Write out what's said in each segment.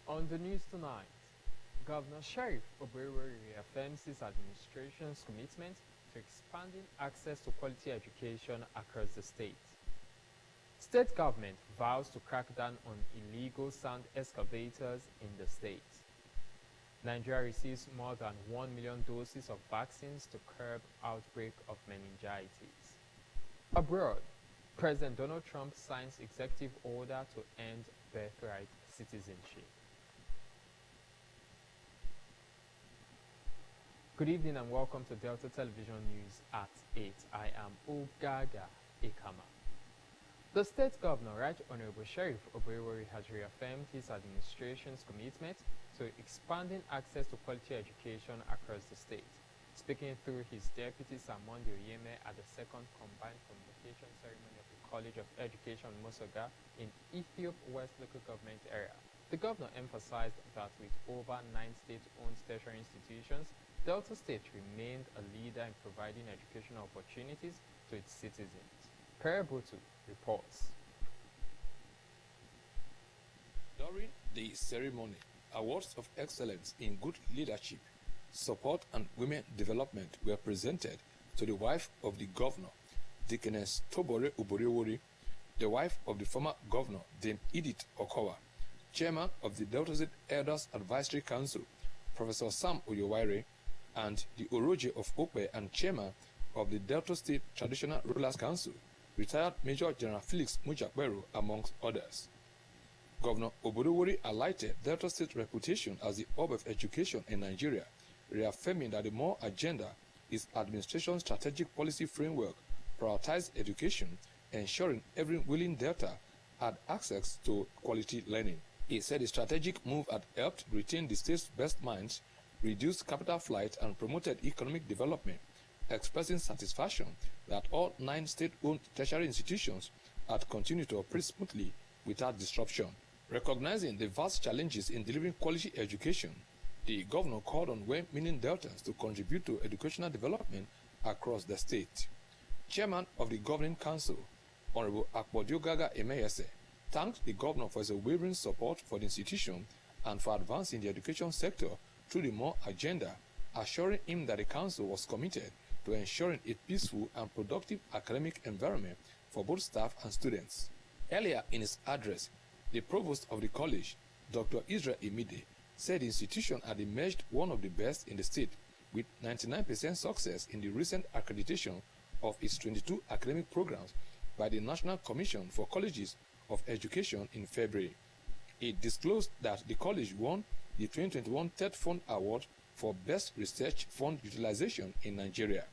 On the news tonight, Governor Sheriff Oberwari reaffirms his administration's commitment to expanding access to quality education across the state. State government vows to crack down on illegal sand excavators in the state. Nigeria receives more than 1 million doses of vaccines to curb outbreak of meningitis. Abroad, President Donald Trump signs executive order to end birthright citizenship. Good evening and welcome to Delta Television News at 8. I am Ogaga Ekama. The state governor, Right Honorable Sheriff Oberwari, has reaffirmed his administration's commitment to expanding access to quality education across the state. Speaking through his deputy Samondi Oyeme at the second combined convocation ceremony of the College of Education Mosoga in Ethiopia West local government area, the governor emphasized that with over 9 state-owned tertiary institutions, Delta State remained a leader in providing educational opportunities to its citizens. Per Botu reports. During the ceremony, awards of excellence in good leadership, support and women development were presented to the wife of the governor, Deaconess Tobore Oberwari, the wife of the former governor, Dame Edith Okowa, chairman of the Delta State Elders Advisory Council, Professor Sam Oyowaire, and the Oroje of Okpe and chairman of the Delta State Traditional Rulers Council, retired Major General Felix Mujakbero, amongst others. Governor Oberwari highlighted Delta State's reputation as the hub of education in Nigeria, reaffirming that the more agenda is administration's strategic policy framework, prioritize education, ensuring every willing Delta had access to quality learning. He said the strategic move had helped retain the state's best minds, reduced capital flight, and promoted economic development, expressing satisfaction that all 9 state-owned tertiary institutions had continued to operate smoothly without disruption. Recognizing the vast challenges in delivering quality education, the governor called on well-meaning Deltans to contribute to educational development across the state. Chairman of the Governing Council, Honorable Akpodiogaga Emeyese, thanked the governor for his unwavering support for the institution and for advancing the education sector through the more agenda, assuring him that the council was committed to ensuring a peaceful and productive academic environment for both staff and students. Earlier in his address, the provost of the college, Dr. Israel Imide, said the institution had emerged one of the best in the state, with 99% success in the recent accreditation of its 22 academic programs by the National Commission for Colleges of Education in February. It disclosed that the college won the 2021 Third Fund Award for Best Research Fund Utilization in Nigeria.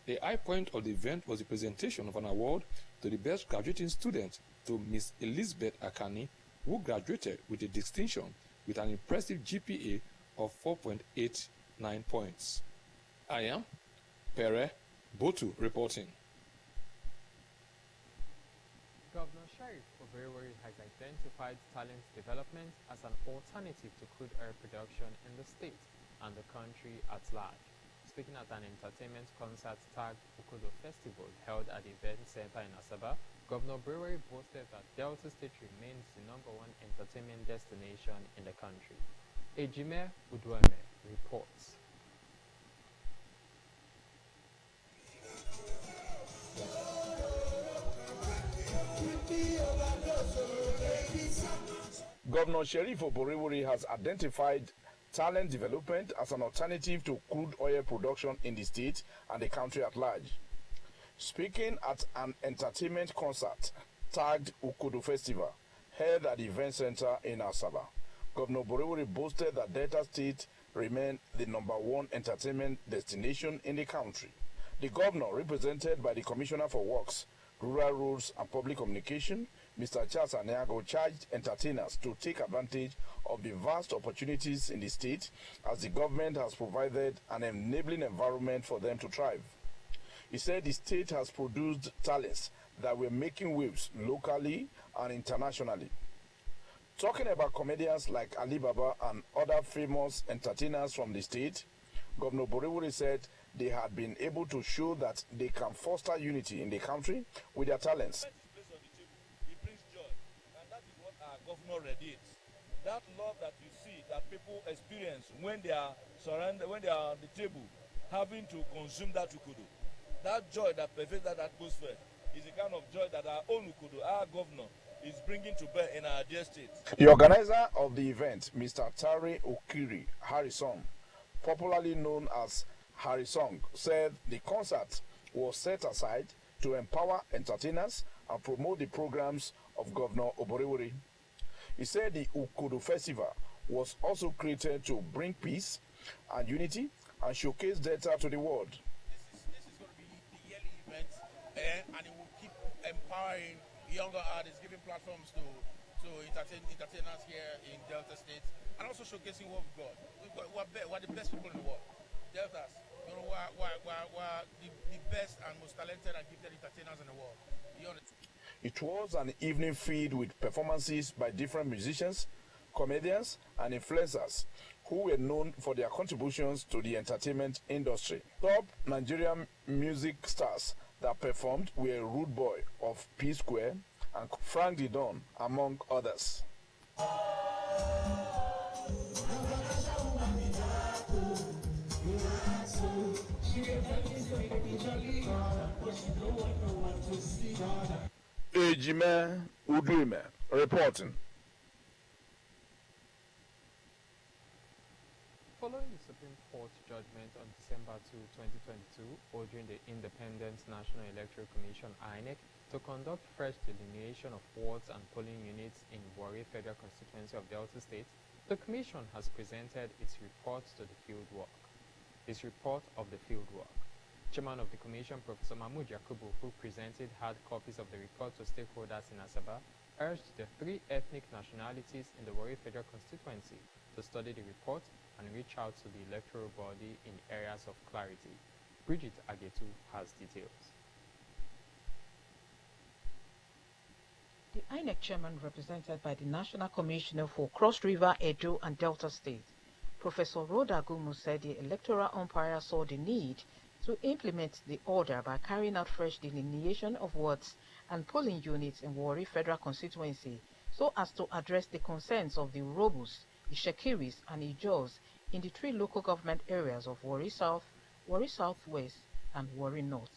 The high point of the event was the presentation of an award to the best graduating student, to Miss Elizabeth Akani, who graduated with a distinction with an impressive GPA of 4.89 points. I am Pere Botu reporting. Governor Sheriff Oberwari has identified talent development as an alternative to crude oil production in the state and the country at large. Speaking at an entertainment concert tagged Okodo Festival held at the event center in Asaba, Governor Oberwari boasted that Delta State remains the #1 entertainment destination in the country. Ejime Udueme reports. Governor Sheriff Oberwari has identified talent development as an alternative to crude oil production in the state and the country at large. Speaking at an entertainment concert tagged Ukodo Festival held at the event center in Asaba, Governor Oberwari boasted that Delta State remained the #1 entertainment destination in the country. The governor, represented by the Commissioner for Works, Rural Roads and Public Communication, Mr. Charles Aniago, charged entertainers to take advantage of the vast opportunities in the state, as the government has provided an enabling environment for them to thrive. He said the state has produced talents that were making waves locally and internationally. Talking about comedians like Ali Baba and other famous entertainers from the state, Governor Oberwari said they had been able to show that they can foster unity in the country with their talents. He brings joy, and that is what our governor radiates. that love that you see that people experience when they are surrounded, when they are on the table, having to consume that ukudu, that joy that pervades that atmosphere is the kind of joy that our own ukudu, our governor, is bringing to bear in our dear state. The organizer of the event, Mr. Tari Okiri Harrison, popularly known as Harrison, said the concert was set aside to empower entertainers and promote the programs of Governor Oborevwori. He said the Ukudu Festival was also created to bring peace and unity and showcase data to the world. This is going to be the yearly event, and it will keep empowering younger artists, giving platforms to entertainers here in Delta State, and also showcasing what we've got. We're the best people in the world. Deltas, you know, we're the best and most talented and gifted entertainers in the world. You understand? It was an evening filled with performances by different musicians, comedians, and influencers who were known for their contributions to the entertainment industry. Top Nigerian music stars that performed were Rude Boy of P Square and Frank the Don, among others. Ejime Uduime reporting. Following the Supreme Court judgment on December 2, 2022, ordering the Independent National Electoral Commission (INEC) to conduct fresh delineation of wards and polling units in Warri Federal Constituency of Delta State, the Commission has presented its report to the fieldwork. Its report of the fieldwork. Chairman of the Commission, Professor Mahmood Yakubu, who presented hard copies of the report to stakeholders in Asaba, urged the three ethnic nationalities in the Warri Federal Constituency to study the report and reach out to the electoral body in areas of clarity. Bridget Agetu has details. The INEC chairman, represented by the National Commissioner for Cross River, Edo and Delta State, Professor Rhoda Gumu, said the electoral umpire saw the need to implement the order by carrying out fresh delineation of wards and polling units in Warri Federal Constituency so as to address the concerns of the Robus, Ishekiris and Ijos in the three local government areas of Warri South, Warri Southwest and Warri North.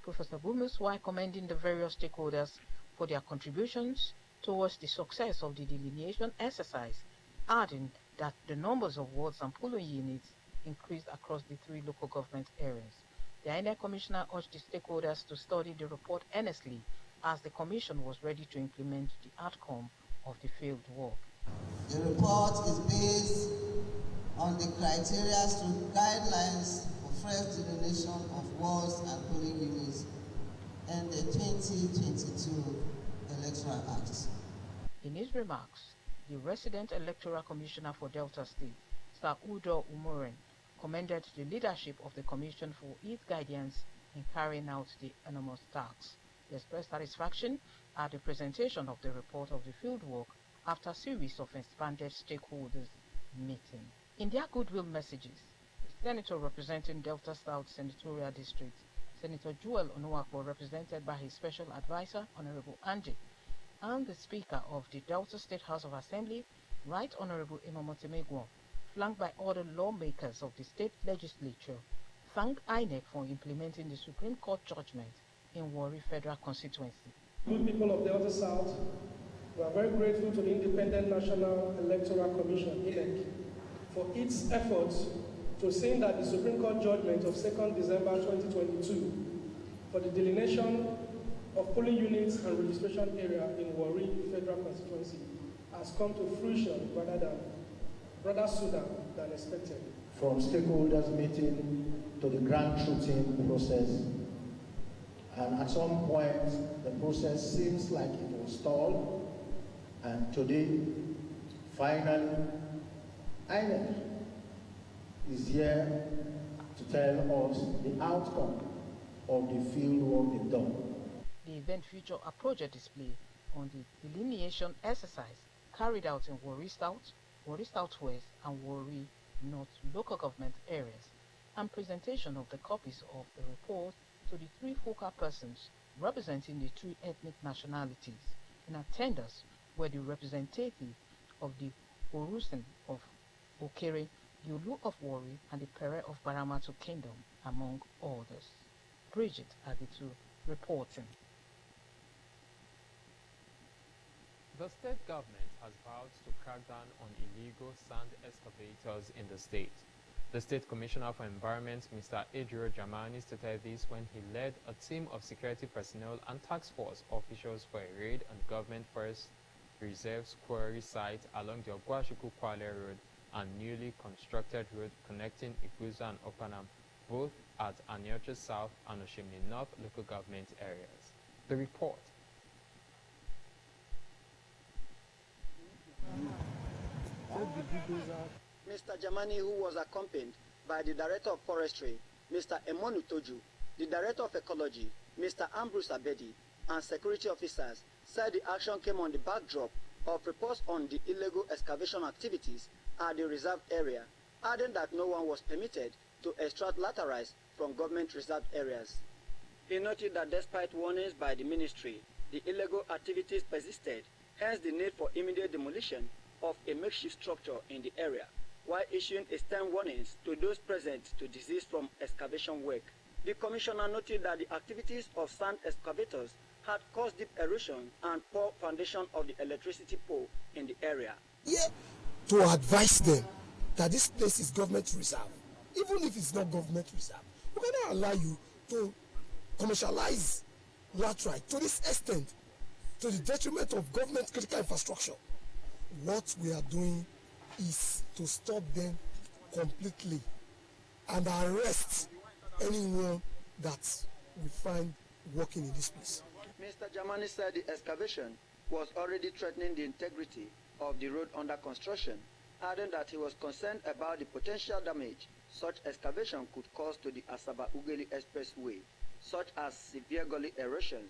Professor Gumus, while commending the various stakeholders for their contributions towards the success of the delineation exercise, adding that the numbers of wards and polling units increased across the three local government areas. The INEC Commissioner urged the stakeholders to study the report earnestly as the Commission was ready to implement the outcome of the field work. The report is based on the criteria to guidelines for fresh delineation of wards and polling units in the 2022 Electoral Act. In his remarks, the resident electoral commissioner for Delta State, Sir Udo Umoren, commended the leadership of the Commission for its guidance in carrying out the enormous tasks. He expressed satisfaction at the presentation of the report of the fieldwork after a series of expanded stakeholders meeting. In their goodwill messages, the senator representing Delta South Senatorial District, Senator Joel Onuakpo, represented by his special advisor, Honorable Angie, and the Speaker of the Delta State House of Assembly, Right Honorable Imamote Megwo, flanked by other lawmakers of the state legislature, thanked INEC for implementing the Supreme Court judgment in Warri Federal Constituency. Good people of Delta South, we are very grateful to the Independent National Electoral Commission, INEC, for its efforts to see that the Supreme Court judgment of 2nd December 2022 for the delineation of polling units and registration area in Warri Federal Constituency has come to fruition rather sooner than expected. From stakeholders meeting to the grand shooting process, and at some point the process seems like it will stall, and today finally INEC is here to tell us the outcome of the field work they've done. The event featured a project display on the delineation exercise carried out in Warri South, Warri Southwest and Warri North local government areas, and presentation of the copies of the report to the three focal persons representing the three ethnic nationalities. In attendance were the representative of the Orusin of Okere, Yulu of Wari, and the Pere of Baramatu Kingdom, among others. Bridget Agitu reporting. The state government has vowed to crack down on illegal sand excavators in the state. The State Commissioner for Environment, Mr. Adrio Jamani, stated this when he led a team of security personnel and task force officials for a raid on Government Forest Reserve's quarry site along the Ogwashiku-Kwale Road and newly constructed road connecting Iguza and Opanam, both at Aniocha South and Oshimni North local government areas. The report. Mr. Jamani, who was accompanied by the Director of Forestry, Mr. Emonu Toju, the Director of Ecology, Mr. Ambrose Abedi, and security officers, said the action came on the backdrop of reports on the illegal excavation activities at the reserved area, adding that no one was permitted to extract laterites from government reserved areas. He noted that despite warnings by the ministry, the illegal activities persisted, hence the need for immediate demolition of a makeshift structure in the area, while issuing stern warnings to those present to desist from excavation work. The commissioner noted that the activities of sand excavators had caused deep erosion and poor foundation of the electricity pole in the area. Yeah, to advise them that this place is government reserve. Even if it's not government reserve, we cannot allow you to commercialize laterite to this extent, to the detriment of government critical infrastructure. What we are doing is to stop them completely and arrest anyone that we find working in this place. Mr. Jamani said the excavation was already threatening the integrity of the road under construction, adding that he was concerned about the potential damage such excavation could cause to the Asaba-Ugeli Expressway, such as severe gully erosion,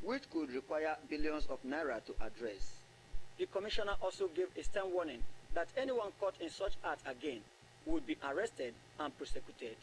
which could require billions of naira to address. The commissioner also gave a stern warning that anyone caught in such act again would be arrested and prosecuted.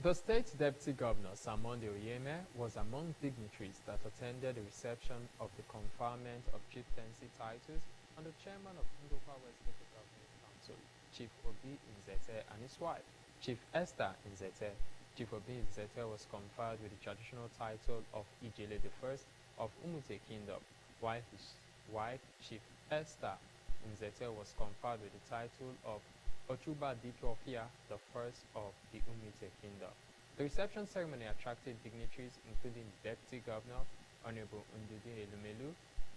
The state deputy governor, Samonde Oyeme, was among dignitaries that attended the reception of the conferment of chieftaincy titles on the chairman of Ndokwa West Local Government Council, Chief Obi Nzete, and his wife, Chief Esther Nzete. Chief Obi Nzete was conferred with the traditional title of Ijele I of Umute Kingdom, while his wife, Chief Esther Nzete, was conferred with the title of Ochuba Dikofia, the first of the Umite Kingdom. The reception ceremony attracted dignitaries including the Deputy Governor, Honorable Ndudu Elumelu,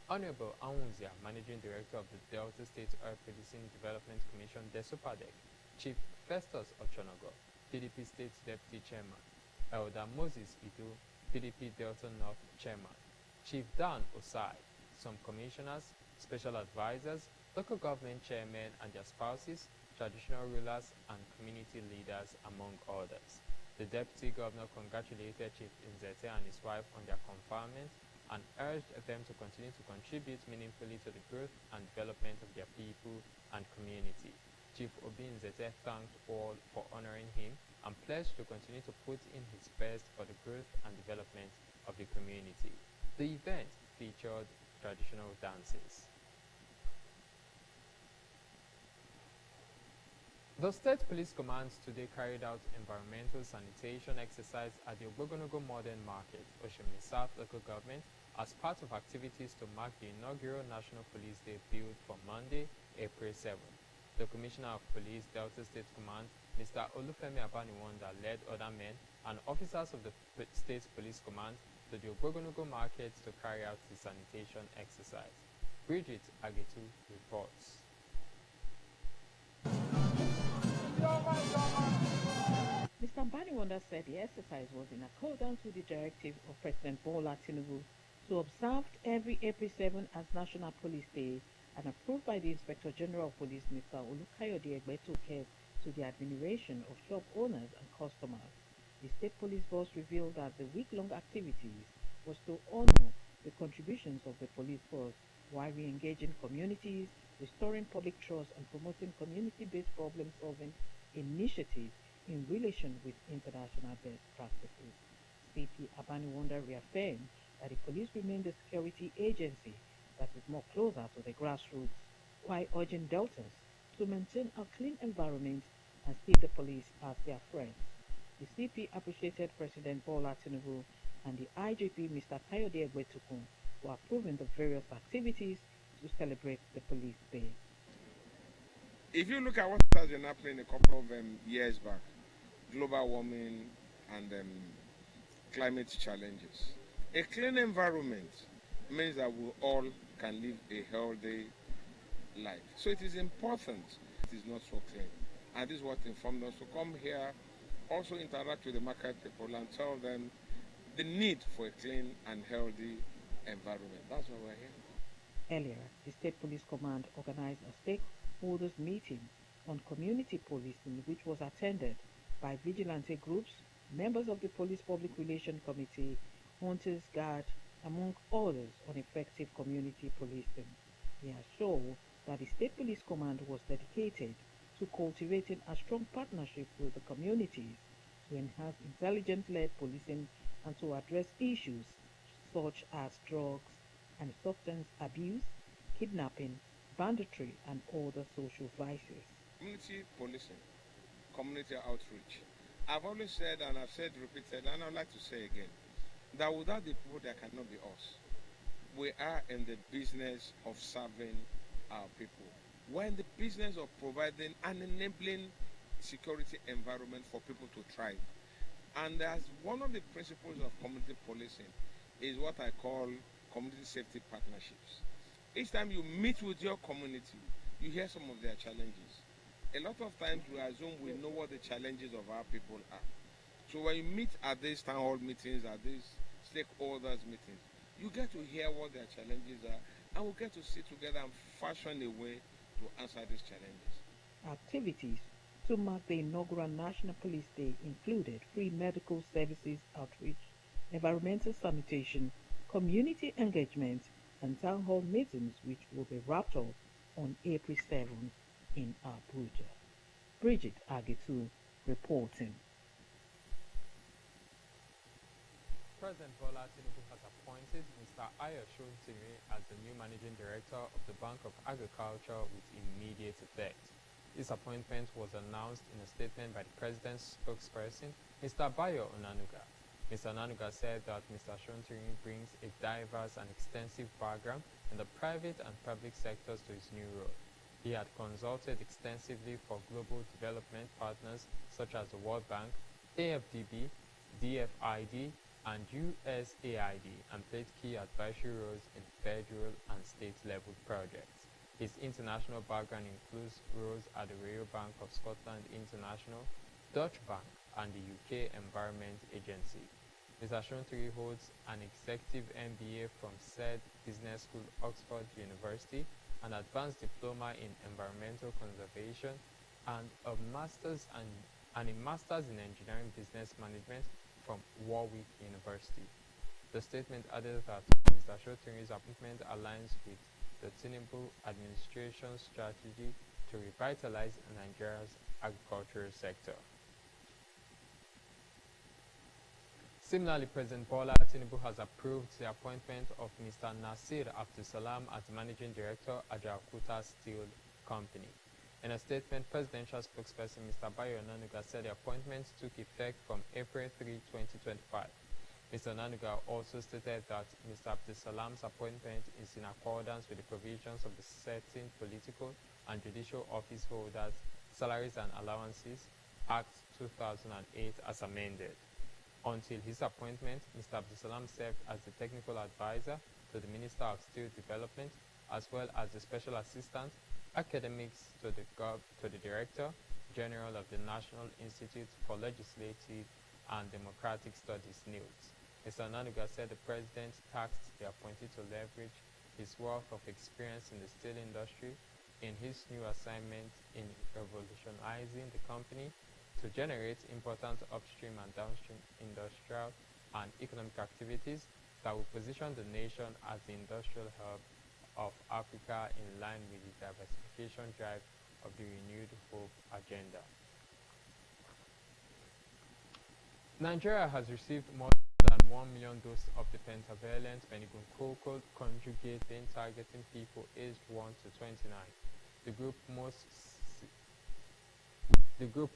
Honorable Anwuzia, Managing Director of the Delta State Oil Producing Development Commission, DESOPADEC, Chief Festus Ochonogo, PDP State Deputy Chairman, Elder Moses Idu, PDP Delta North Chairman, Chief Dan Osai, some commissioners, special advisors, local government chairmen and their spouses, traditional rulers and community leaders, among others. The Deputy Governor congratulated Chief Nzete and his wife on their conferment and urged them to continue to contribute meaningfully to the growth and development of their people and community. Chief Obi Nzete thanked all for honoring him and pledged to continue to put in his best for the growth and development of the community. The event featured traditional dances. The State Police Command today carried out environmental sanitation exercise at the Ogbogonogo Modern Market, Oshimni South Local Government, as part of activities to mark the inaugural National Police Day billed for Monday, April 7. The Commissioner of Police, Delta State Command, Mr. Olufemi Abaniwanda, led other men and officers of the State Police Command to the Ogbogonogo Market to carry out the sanitation exercise. Bridget Agetu reports. Mr. Baniwanda said the exercise was in accordance with the directive of President Bola Tinubu to observe every April 7 as National Police Day and approved by the Inspector General of Police, Mr. Olukayode Egbeto Kev, to the admiration of shop owners and customers. The State Police Boss revealed that the week-long activities was to honor the contributions of the police force while re-engaging communities, restoring public trust and promoting community-based problem-solving initiatives in relation with international best practices. CP Abaniwanda reaffirmed that the police remain the security agency that is more closer to the grassroots, while urging Deltas to maintain a clean environment and see the police as their friends. The CP appreciated President Bola Tinubu and the IGP Mr. Kayode Egbetukun for approving the various activities to celebrate the Police Day. If you look at what has been happening a couple of years back, global warming and climate challenges, a clean environment means that we all can live a healthy life. So it is important it is not so clean. And this is what informed us to come here, also interact with the market people and tell them the need for a clean and healthy environment. That's why we're here. Earlier, the State Police Command organized a stakeholders meeting on community policing, which was attended by vigilante groups, members of the Police Public Relations Committee, Hunters Guard, among others, on effective community policing. They are sure that the State Police Command was dedicated to cultivating a strong partnership with the communities to enhance intelligence-led policing and to address issues such as drugs and substance abuse, kidnapping, banditry, and other social vices. Community policing, community outreach. I've always said, and I've said repeatedly, and I'd like to say again, that without the people, there cannot be us. We are in the business of serving our people. We're in the business of providing an enabling security environment for people to thrive. And as one of the principles of community policing is what I call community safety partnerships. Each time you meet with your community, you hear some of their challenges. A lot of times we assume we know what the challenges of our people are. So when you meet at these town hall meetings, at these stakeholders meetings, you get to hear what their challenges are, and we'll get to sit together and fashion a way to answer these challenges. Activities to mark the inaugural National Police Day included free medical services outreach, environmental sanitation, community engagement, and town hall meetings, which will be wrapped up on April 7th in Abuja. Bridget Agitu reporting. President Bola Tinubu has appointed Mr. Ayo Shontiri as the new managing director of the Bank of Agriculture with immediate effect. This appointment was announced in a statement by the president's spokesperson, Mr. Bayo Onanuga. Mr. Onanuga said that Mr. Shontiri brings a diverse and extensive background in the private and public sectors to his new role. He had consulted extensively for global development partners such as the World Bank, AFDB, DFID, and USAID, and played key advisory roles in federal and state-level projects. His international background includes roles at the Royal Bank of Scotland International, Dutch Bank, and the UK Environment Agency. Mr. Shontiri holds an executive MBA from SED Business School, Oxford University, an advanced diploma in environmental conservation, and a master's in engineering business management from Warwick University. The statement added that Mr. Shontiri's appointment aligns with the Tinubu administration's strategy to revitalize Nigeria's agricultural sector. Similarly, President Bola Tinubu has approved the appointment of Mr. Nasir Abdulsalam as the Managing Director at Jakarta Steel Company. In a statement, presidential spokesperson Mr. Bayo Onanuga said the appointment took effect from April 3, 2025. Mr. Onanuga also stated that Mr. Abdulsalam's appointment is in accordance with the provisions of the Certain Political and Judicial Office Holders Salaries and Allowances Act 2008 as amended. Until his appointment, Mr. Abdulsalam served as the technical advisor to the Minister of Steel Development, as well as the Special Assistant Academics to the Director General of the National Institute for Legislative and Democratic Studies, NILS. Mr. Onanuga said the President tasked the appointee to leverage his wealth of experience in the steel industry in his new assignment in revolutionizing the company to generate important upstream and downstream industrial and economic activities that will position the nation as the industrial hub of Africa in line with the diversification drive of the Renewed Hope agenda. Nigeria has received more than 1 million doses of the pentavalent meningococcal conjugate being targeting people aged 1 to 29. The group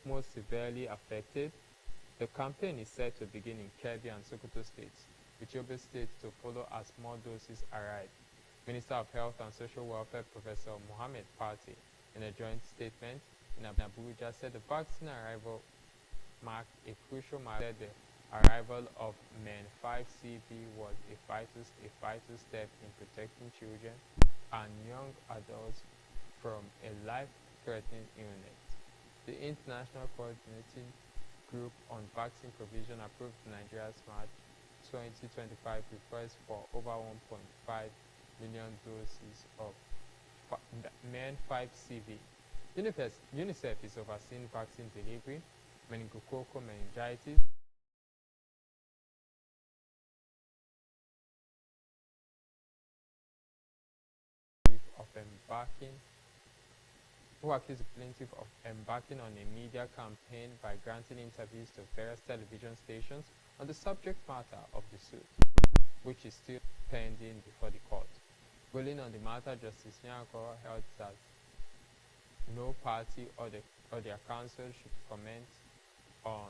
most severely affected. The campaign is set to begin in Kebbi and Sokoto states, with Yobe State to follow as more doses arrive. Minister of Health and Social Welfare Professor Mohammed Pate, in a joint statement in Abuja, said the vaccine arrival marked a crucial milestone. The arrival of MEN 5CV was a vital step in protecting children and young adults from a life-threatening illness. The International Coordinating Group on Vaccine Provision approved Nigeria's March 2025 request for over 1.5 million doses of MEN 5CV. UNICEF is overseeing vaccine delivery, meningococcal meningitis, who accused the plaintiff of embarking on a media campaign by granting interviews to various television stations on the subject matter of the suit, which is still pending before the court. Ruling on the matter, Justice Nyanko held that no party or their counsel should comment on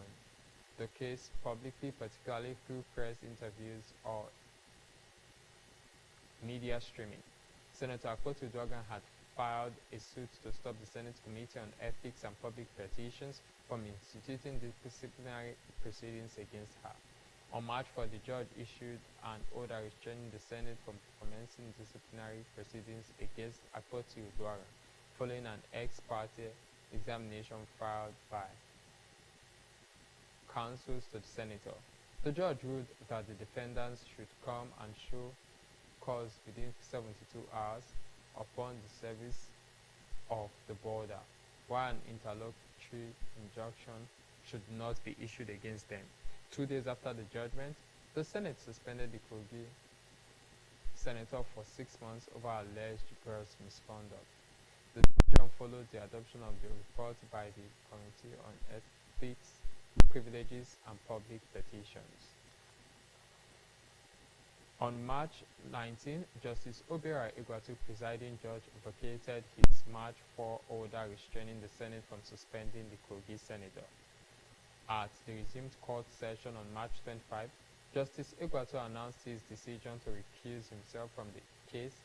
the case publicly, particularly through press interviews or media streaming. Senator Akpotu Dogan had filed a suit to stop the Senate Committee on Ethics and Public Petitions from instituting disciplinary proceedings against her. On March 4, the judge issued an order restraining the Senate from commencing disciplinary proceedings against Akpotu Dogan, following an ex parte examination filed by counsels to the senator. The judge ruled that the defendants should come and show cause within 72 hours upon the service of the border, while an interlocutory injunction should not be issued against them. 2 days after the judgment, the Senate suspended the Kogi senator for 6 months over alleged gross misconduct. The decision followed the adoption of the report by the Committee on Ethics, Privileges and Public Petitions. On March 19, Justice Obiora Igwatu, presiding judge, vacated his March 4 order restraining the Senate from suspending the Kogi senator. At the resumed court session on March 25, Justice Igwatu announced his decision to recuse himself from the case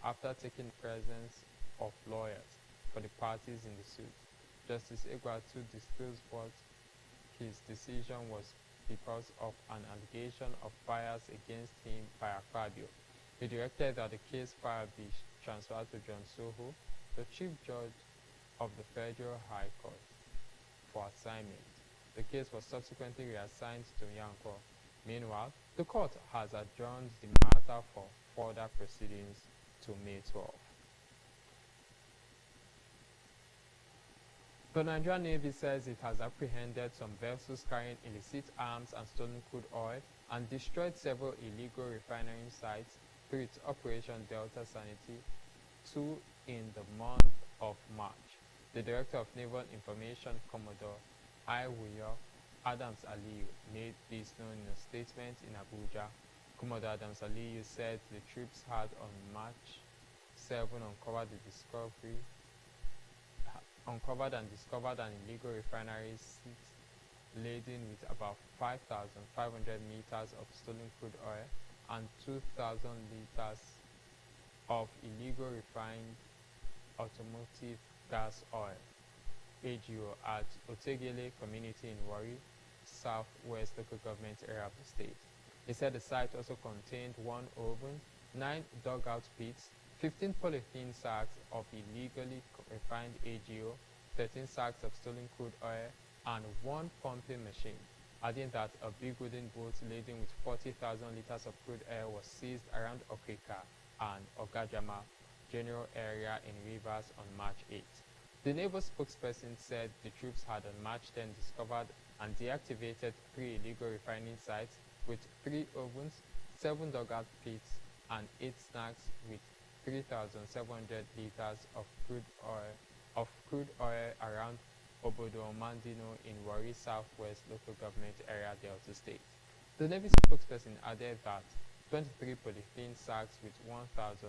after taking the presence of lawyers for the parties in the suit. Justice Igwatu disclosed what his decision was because of an allegation of bias against him by Akpabio. He directed that the case file be transferred to John Soho, the Chief Judge of the Federal High Court, for assignment. The case was subsequently reassigned to Nyanko. Meanwhile, the court has adjourned the matter for further proceedings to May 12. The Nigerian Navy says it has apprehended some vessels carrying illicit arms and stolen crude oil and destroyed several illegal refinery sites through its Operation Delta Sanity 2 in the month of March. The Director of Naval Information, Commodore Iwuyo Adams Aliyu, made this known in a statement in Abuja. Commodore Adams Aliyu said the troops had on March 7 uncovered and discovered an illegal refinery laden with about 5,500 meters of stolen crude oil and 2,000 liters of illegal refined automotive gas oil, AGO, at Otegele community in Warri, southwest local government area of the state. He said the site also contained 1 oven, 9 dugout pits, 15 polythene sacks of illegally refined AGO, 13 sacks of stolen crude oil, and 1 pumping machine, adding that a big wooden boat laden with 40,000 liters of crude oil was seized around Okrika and Ogajama general area in Rivers on March 8. The naval spokesperson said the troops had on March 10 discovered and deactivated 3 illegal refining sites with 3 ovens, 7 dugout pits, and 8 snacks with 3,700 liters of crude oil around Obodo Mandino in Warri Southwest local government area, Delta State. The Navy spokesperson added that 23 polythene sacks with 1,900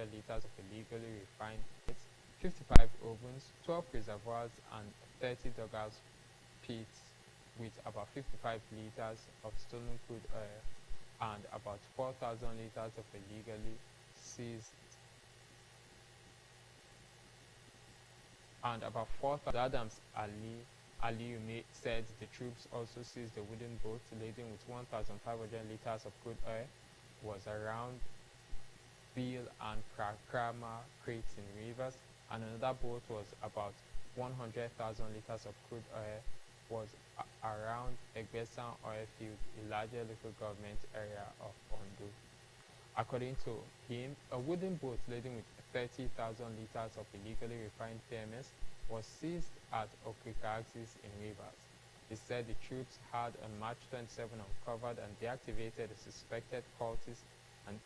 liters of illegally refined pits, 55 ovens, 12 reservoirs, and 30 dugout pits with about 55 liters of stolen crude oil and about 4,000 liters of illegally seized and about 4,000. Adams Aliyu said the troops also seized a wooden boat laden with 1,500 liters of crude oil, was around Bill and Krakrama creeks in rivers, and another boat was about 100,000 liters of crude oil, was around Egbesan oil field, a larger local government area of Ondo. According to him, a wooden boat laden with 30,000 liters of illegally refined PMS was seized at Okrikaxis in Rivers. He said the troops had on March 27 uncovered and deactivated a suspected cultist and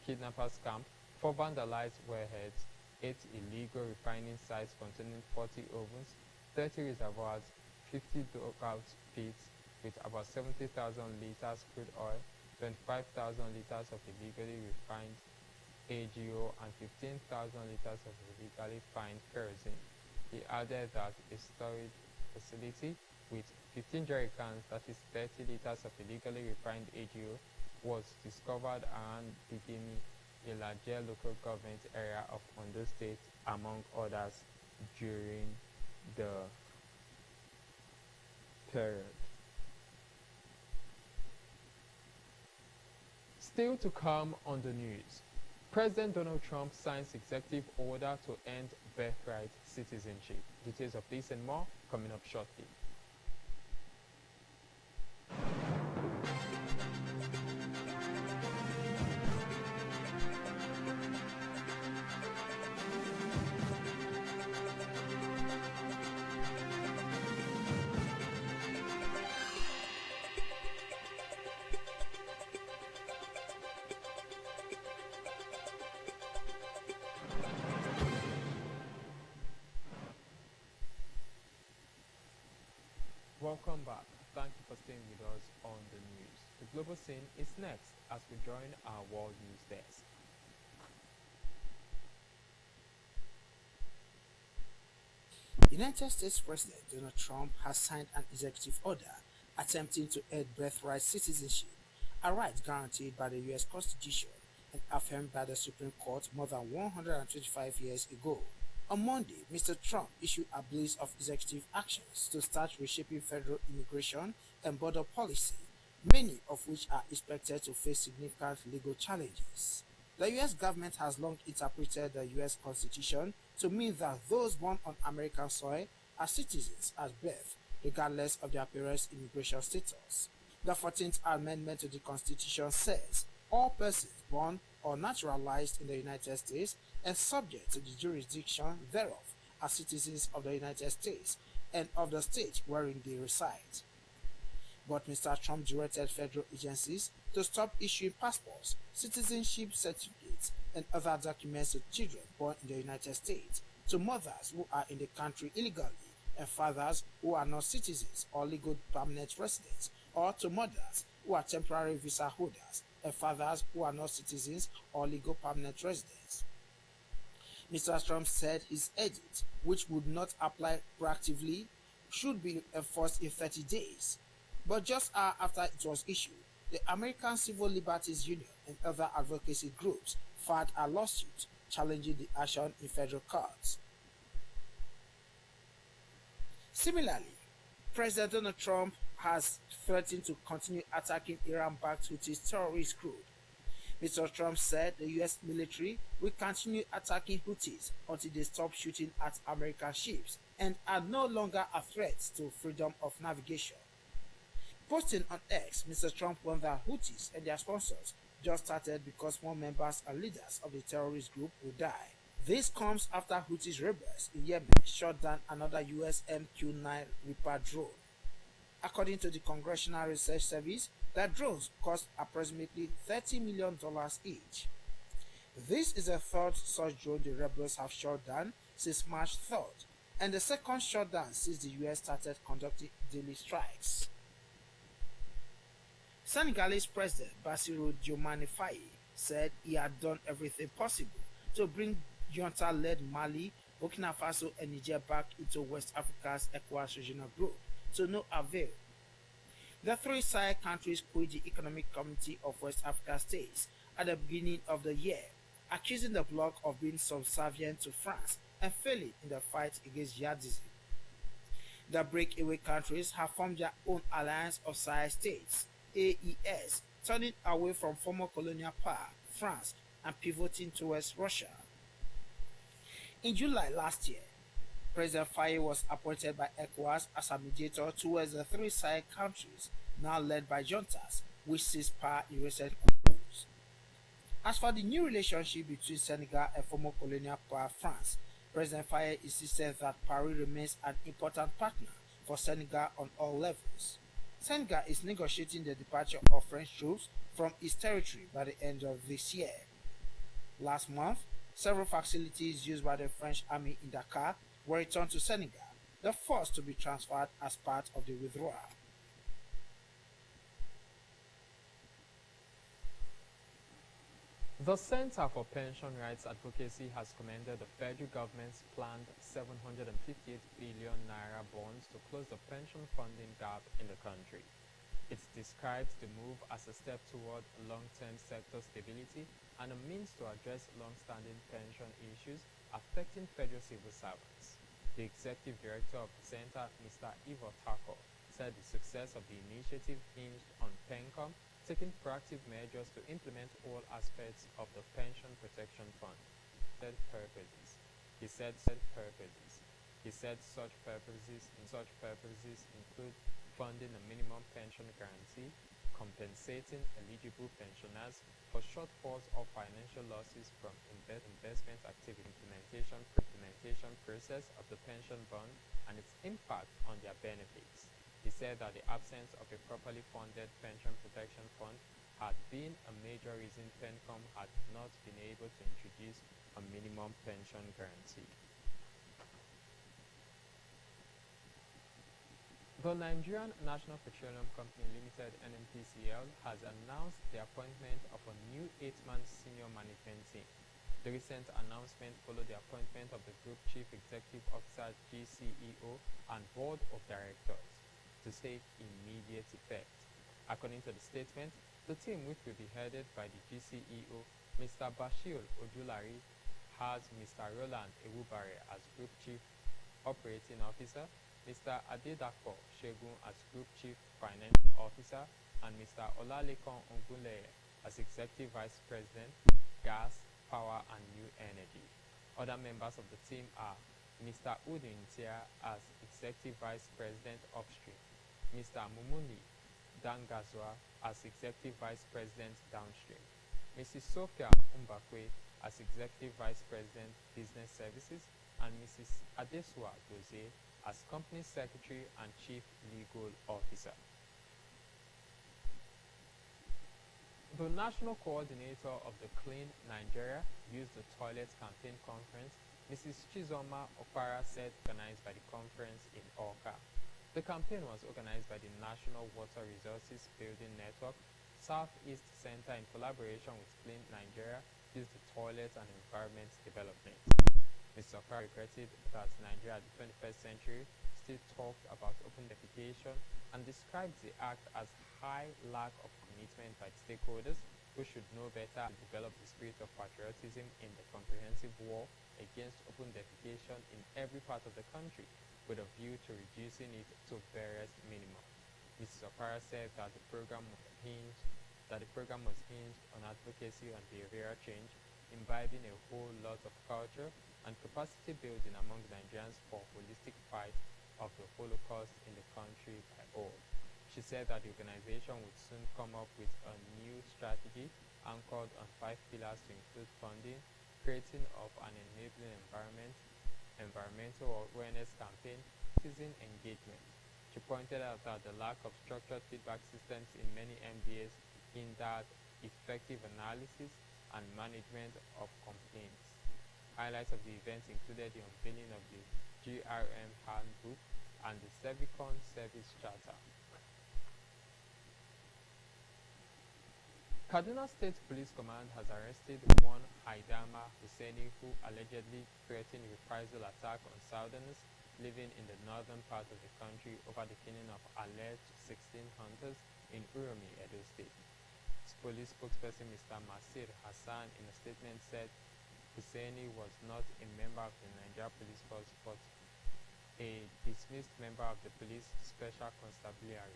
kidnappers camp, 4 vandalized warheads, 8 illegal refining sites containing 40 ovens, 30 reservoirs, 50 dugout pits with about 70,000 liters crude oil, 25,000 liters of illegally refined AGO, and 15,000 liters of illegally refined kerosene. He added that a storage facility with 15 jerrycans, that is 30 liters of illegally refined AGO, was discovered around Bigimi, a larger local government area of Ondo State, among others, during the period. Still to come on the news, President Donald Trump signs executive order to end birthright citizenship. Details of this and more coming up shortly. Welcome back. Thank you for staying with us on the news. The global scene is next as we join our world news desk. United States President Donald Trump has signed an executive order attempting to end birthright citizenship, a right guaranteed by the U.S. Constitution and affirmed by the Supreme Court more than 125 years ago. On Monday, Mr. Trump issued a blitz of executive actions to start reshaping federal immigration and border policy, many of which are expected to face significant legal challenges. The U.S. government has long interpreted the U.S. Constitution to mean that those born on American soil are citizens at birth, regardless of their parents' immigration status. The 14th Amendment to the Constitution says all persons born or naturalized in the United States and subject to the jurisdiction thereof are citizens of the United States and of the state wherein they reside. But Mr. Trump directed federal agencies to stop issuing passports, citizenship certificates, and other documents to children born in the United States, to mothers who are in the country illegally, and fathers who are not citizens or legal permanent residents, or to mothers who are temporary visa holders, and fathers who are not citizens or legal permanent residents. Mr. Trump said his edict, which would not apply proactively, should be enforced in 30 days. But just after it was issued, the American Civil Liberties Union and other advocacy groups filed a lawsuit challenging the action in federal courts. Similarly, President Donald Trump has threatened to continue attacking Iran-backed Houthi terrorist group. Mr. Trump said the U.S. military will continue attacking Houthis until they stop shooting at American ships and are no longer a threat to freedom of navigation. Posting on X, Mr. Trump warned that Houthis and their sponsors just started because more members and leaders of the terrorist group will die. This comes after Houthis rebels in Yemen shot down another U.S. MQ-9 Reaper drone. According to the Congressional Research Service, the drones cost approximately $30 million each. This is the third such drone the rebels have shot down since March 3rd, and the second shutdown since the U.S. started conducting daily strikes. Senegalese President Bassirou Diomaye Faye said he had done everything possible to bring junta-led Mali, Burkina Faso and Niger back into West Africa's ECOWAS regional group to no avail. The three Sahel countries quit the Economic Committee of West Africa states at the beginning of the year, accusing the bloc of being subservient to France and failing in the fight against jihadism. The breakaway countries have formed their own alliance of Sahel states, AES, turning away from former colonial power, France, and pivoting towards Russia. In July last year, President Faye was appointed by ECOWAS as a mediator towards the three Sahel countries, now led by juntas, which seized power in recent coups. As for the new relationship between Senegal and former colonial power France, President Faye insisted that Paris remains an important partner for Senegal on all levels. Senegal is negotiating the departure of French troops from its territory by the end of this year. Last month, several facilities used by the French army in Dakar were returned to Senegal, the first to be transferred as part of the withdrawal. The Center for Pension Rights Advocacy has commended the federal government's planned 758 billion naira bonds to close the pension funding gap in the country. It describes the move as a step toward long-term sector stability and a means to address long-standing pension issues affecting federal civil servants. The executive director of the center, Mr. Ivo Tako, said the success of the initiative hinged on PENCOM taking proactive measures to implement all aspects of the Pension Protection Fund. He said such purposes include funding a minimum pension guarantee, compensating eligible pensioners for shortfalls or financial losses from investment activity, implementation process of the pension bond and its impact on their benefits. He said that the absence of a properly funded pension protection fund had been a major reason PENCOM had not been able to introduce a minimum pension guarantee. The Nigerian National Petroleum Company Limited (NNPCL) has announced the appointment of a new 8-man senior management team. The recent announcement followed the appointment of the Group Chief Executive Officer (GCEO) and Board of Directors to take immediate effect. According to the statement, the team, which will be headed by the GCEO, Mr. Bashir Ojulari, has Mr. Roland Ewubare as Group Chief Operating Officer, Mr. Adedapo Shegun as Group Chief Financial Officer, and Mr. Olalekan Ogunleye as Executive Vice President, Gas, Power and New Energy. Other members of the team are Mr. Udin Tia as Executive Vice President, Upstream, Mr. Mumuni Dangazwa as Executive Vice President, Downstream, Mrs. Sophia Umbakwe as Executive Vice President, Business Services, and Mrs. Adesua Doze as Company Secretary and Chief Legal Officer. The National Coordinator of the Clean Nigeria Use the Toilets Campaign Conference, Mrs. Chizoma Opara, said organized by the conference in Awka. The campaign was organized by the National Water Resources Building Network, Southeast Center in collaboration with Clean Nigeria Use the Toilets and Environment Development. Mr. Opara regretted that Nigeria in the 21st century still talked about open defecation and described the act as high lack of commitment by stakeholders who should know better and develop the spirit of patriotism in the comprehensive war against open defecation in every part of the country, with a view to reducing it to barest minimum. Mrs. Opara said that the program was hinged on advocacy and behavioral change, imbibing a whole lot of culture and capacity building among Nigerians for holistic fight of the Holocaust in the country by all. She said that the organization would soon come up with a new strategy anchored on 5 pillars to include funding, creating of an enabling environment, environmental awareness campaign, citizen engagement. She pointed out that the lack of structured feedback systems in many MDAs hindered effective analysis and management of complaints. Highlights of the event included the unveiling of the GRM Handbook and the Servicon Service Charter. Kaduna State Police Command has arrested one Haidama Hussaini who allegedly threatened reprisal attack on Southerners living in the northern part of the country over the killing of alleged 16 hunters in Uromi, Edo State. Police spokesperson Mr. Masir Hassan in a statement said Hussaini was not a member of the Nigeria Police Force but a dismissed member of the Police Special Constabulary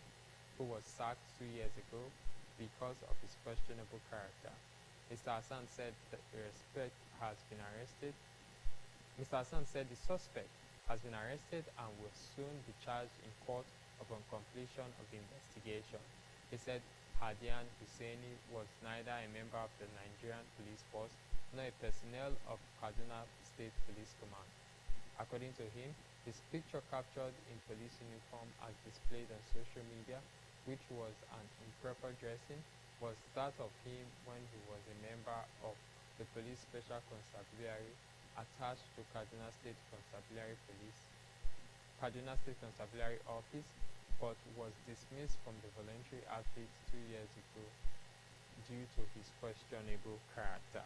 who was sacked 2 years ago because of his questionable character. Mr. Hassan said that the suspect has been arrested. Mr. Hassan said the suspect has been arrested and will soon be charged in court upon completion of the investigation. He said Hadian Hussaini was neither a member of the Nigerian Police Force nor a personnel of Kaduna State Police Command. According to him, his picture captured in police uniform as displayed on social media, which was an improper dressing, was that of him when he was a member of the Police Special Constabulary attached to Kaduna State Constabulary Office, but was dismissed from the voluntary outfit 2 years ago due to his questionable character.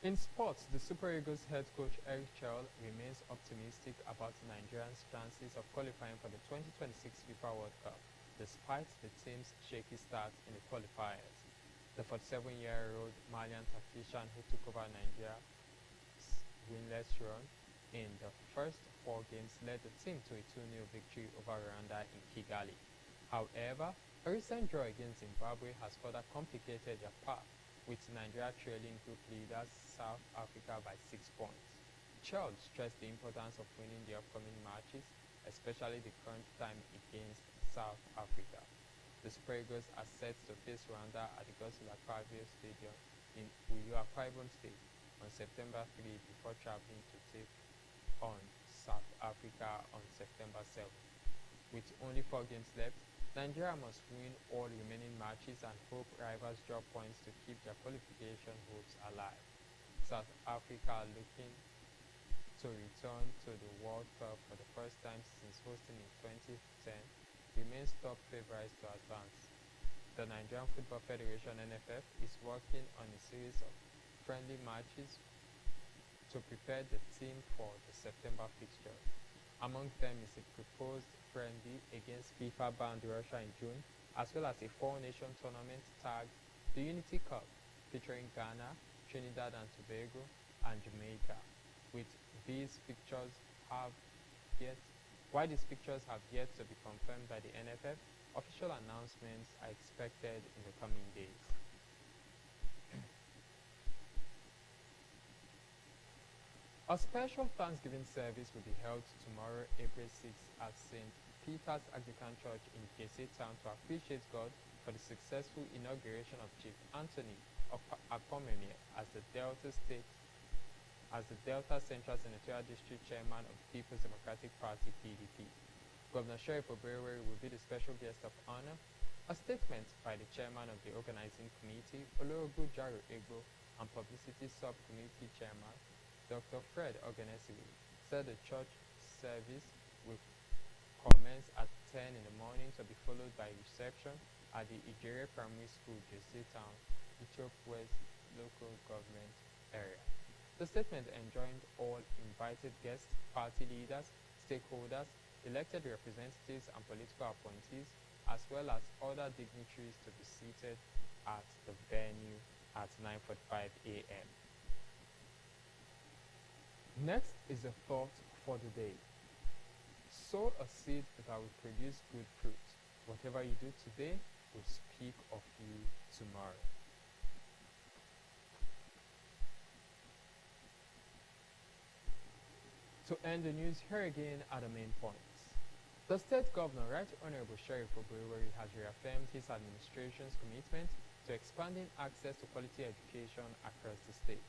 In sports, the Super Eagles head coach Eric Chell remains optimistic about Nigerians' chances of qualifying for the 2026 FIFA World Cup, despite the team's shaky start in the qualifiers. The 47-year-old Malian tactician who took over Nigeria's winless run in the first 4 games led the team to a 2-0 victory over Rwanda in Kigali. However, a recent draw against Zimbabwe has further complicated their path, with Nigeria trailing group leaders South Africa by 6 points. Charles stressed the importance of winning the upcoming matches, especially the crunch time against South Africa. The Super Eagles are set to face Rwanda at the Godswill Akpabio Stadium in Uyo Akwa Ibom State on September 3 before traveling to take on South Africa on September 7. With only 4 games left, Nigeria must win all remaining matches and hope rivals drop points to keep their qualification hopes alive. South Africa, looking to return to the World Cup for the first time since hosting in 2010, remains top favorites to advance. The Nigerian Football Federation (NFF) is working on a series of friendly matches to prepare the team for the September fixtures. Among them is a proposed friendly against FIFA-bound Russia in June, as well as a 4-nation tournament tagged the Unity Cup, featuring Ghana, Trinidad and Tobago, and Jamaica. While these pictures have yet to be confirmed by the NFF, official announcements are expected in the coming days. A special Thanksgiving service will be held tomorrow, April 6th, at St. Peter's Anglican Church in Kese Town to appreciate God for the successful inauguration of Chief Anthony Akpomemie as the Delta Central Senatorial District Chairman of the People's Democratic Party (PDP). Governor Sheriff Oberewere will be the special guest of honor. A statement by the chairman of the organizing committee, Olorogu Jaro Egbo, and publicity subcommittee chairman, Dr. Fred Ogenesiwi, said the church service will commence at 10 in the morning to be followed by a reception at the Ijere Primary School, Jose Town, Ichop West local government area. The statement enjoined all invited guests, party leaders, stakeholders, elected representatives and political appointees, as well as other dignitaries to be seated at the venue at 9:45 a.m. Next is a thought for the day. Sow a seed that will produce good fruit. Whatever you do today will speak of you tomorrow. To end the news, here again are the main points. The State Governor, Right Honorable Sheriff Oberewere, has reaffirmed his administration's commitment to expanding access to quality education across the state.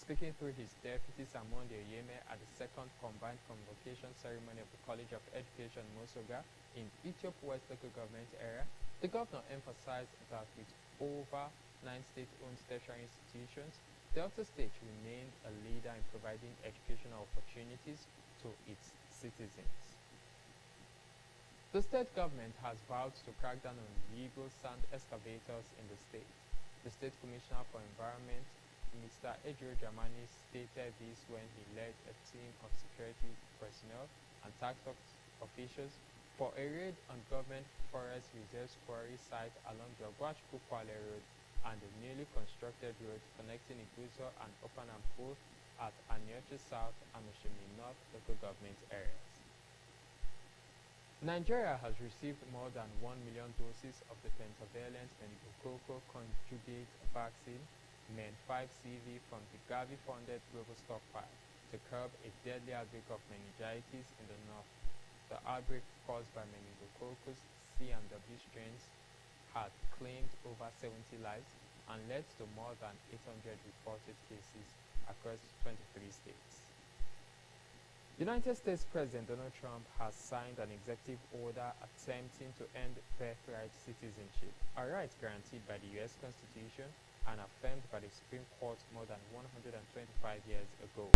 Speaking through his deputy Samuel Oyeme at the second combined convocation ceremony of the College of Education Mosoga in Ichop West local government area, the governor emphasized that with over 9 state-owned tertiary institutions, Delta State remained a leader in providing educational opportunities to its citizens. The state government has vowed to crack down on illegal sand excavators in the state. The State Commissioner for Environment, Mr. Ejiro Dramani, stated this when he led a team of security personnel and tax officials for a raid on government forest reserve quarry site along the Ogwachukwu-Kwale Road and the newly constructed road connecting Iguzo and Opanampo at Anioche South and Oshimi North local government areas. Nigeria has received more than 1 million doses of the pentavalent meningococcal conjugate vaccine MEN5CV from the Gavi-funded global stockpile to curb a deadly outbreak of meningitis in the north. The outbreak caused by meningococcus C and W strains had claimed over 70 lives and led to more than 800 reported cases across 23 states. United States President Donald Trump has signed an executive order attempting to end birthright citizenship, a right guaranteed by the U.S. Constitution and affirmed by the Supreme Court more than 125 years ago.